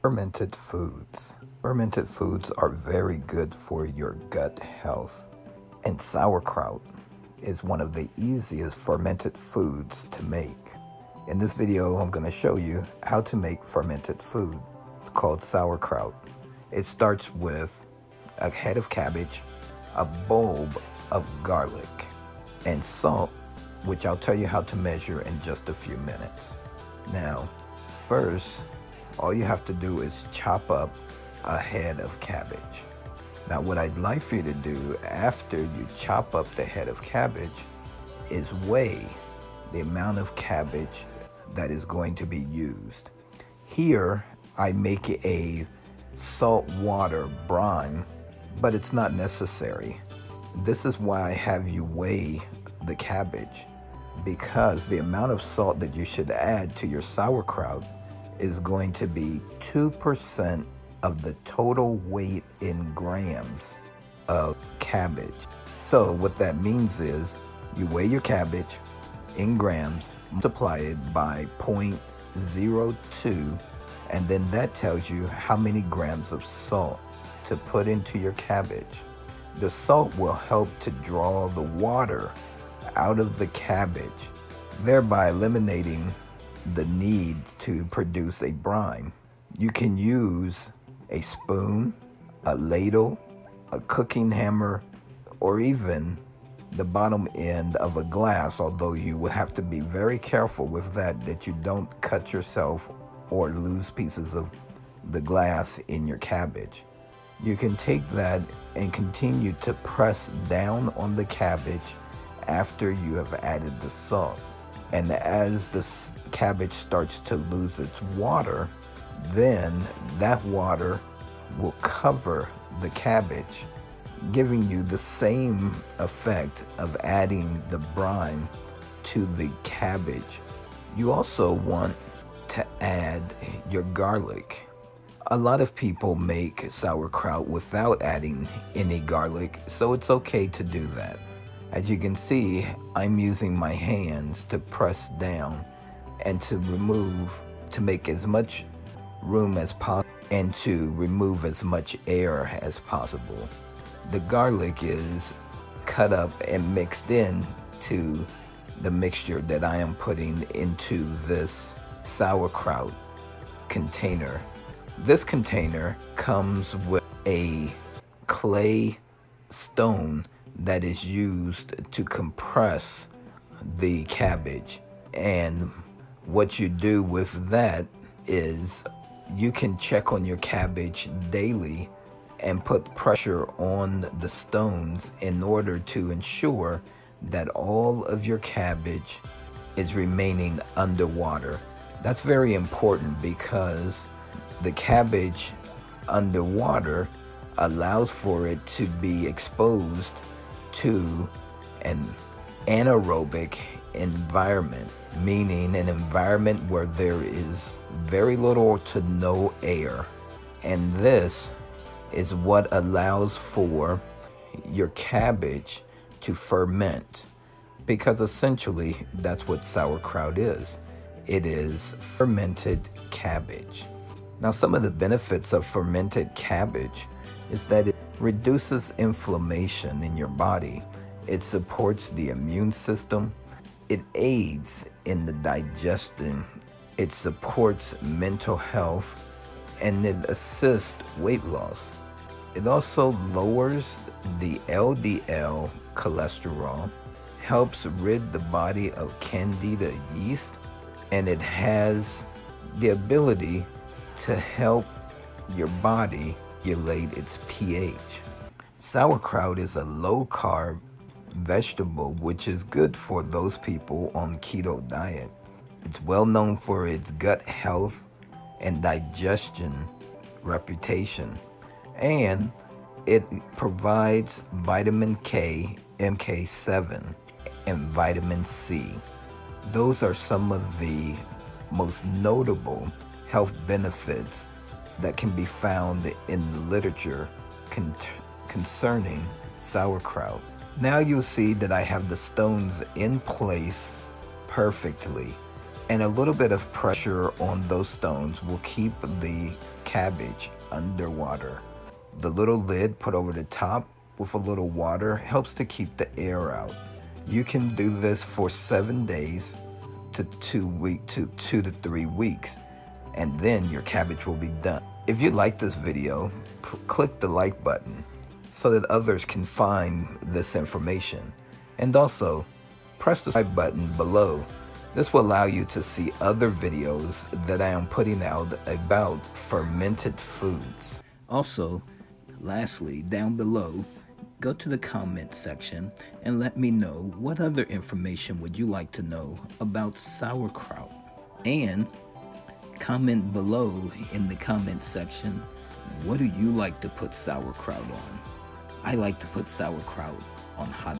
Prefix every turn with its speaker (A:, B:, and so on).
A: Fermented foods. Fermented foods are very good for your gut health, and sauerkraut is one of the easiest fermented foods to make. In this video, I'm going to show you how to make fermented food. It's called sauerkraut. It starts with a head of cabbage, a bulb of garlic, and salt, which I'll tell you how to measure in just a few minutes. Now, first, all you have to do is chop up a head of cabbage. Now, what I'd like for you to do after you chop up the head of cabbage is weigh the amount of cabbage that is going to be used. Here, I make a salt water brine, but it's not necessary. This is why I have you weigh the cabbage, because the amount of salt that you should add to your sauerkraut is going to be 2% of the total weight in grams of cabbage. So what that means is you weigh your cabbage in grams, multiply it by 0.02, and then that tells you how many grams of salt to put into your cabbage. The salt will help to draw the water out of the cabbage, thereby eliminating the need to produce a brine. You can use a spoon, a ladle, a cooking hammer, or even the bottom end of a glass, although you will have to be very careful with that you don't cut yourself or lose pieces of the glass in your cabbage. You can take that and continue to press down on the cabbage after you have added the salt. And as the cabbage starts to lose its water, then that water will cover the cabbage, giving you the same effect of adding the brine to the cabbage. You also want to add your garlic. A lot of people make sauerkraut without adding any garlic, so it's okay to do that. As you can see, I'm using my hands to press down and to make as much room as possible and to remove as much air as possible. The garlic is cut up and mixed in to the mixture that I am putting into this sauerkraut container. This container comes with a clay stone that is used to compress the cabbage. And what you do with that is you can check on your cabbage daily and put pressure on the stones in order to ensure that all of your cabbage is remaining underwater. That's very important because the cabbage underwater allows for it to be exposed to an anaerobic environment, meaning an environment where there is very little to no air. And this is what allows for your cabbage to ferment, because essentially that's what sauerkraut is. It is fermented cabbage. Now, some of the benefits of fermented cabbage is that it reduces inflammation in your body. It supports the immune system. It aids in the digestion. It supports mental health, and it assists weight loss. It also lowers the LDL cholesterol, helps rid the body of candida yeast, and it has the ability to help your body regulate its pH. Sauerkraut is a low-carb vegetable, which is good for those people on keto diet. It's well known for its gut health and digestion reputation, and it provides vitamin K, MK7, and vitamin C. Those are some of the most notable health benefits that can be found in the literature concerning sauerkraut. Now you'll see that I have the stones in place perfectly, and a little bit of pressure on those stones will keep the cabbage underwater. The little lid put over the top with a little water helps to keep the air out. You can do this for 7 days to 2 to 3 weeks, and then your cabbage will be done. If you like this video, click the like button so that others can find this information. And also, press the subscribe button below. This will allow you to see other videos that I am putting out about fermented foods. Also, lastly, down below, go to the comment section and let me know what other information would you like to know about sauerkraut. And comment below in the comment section, what do you like to put sauerkraut on? I like to put sauerkraut on hot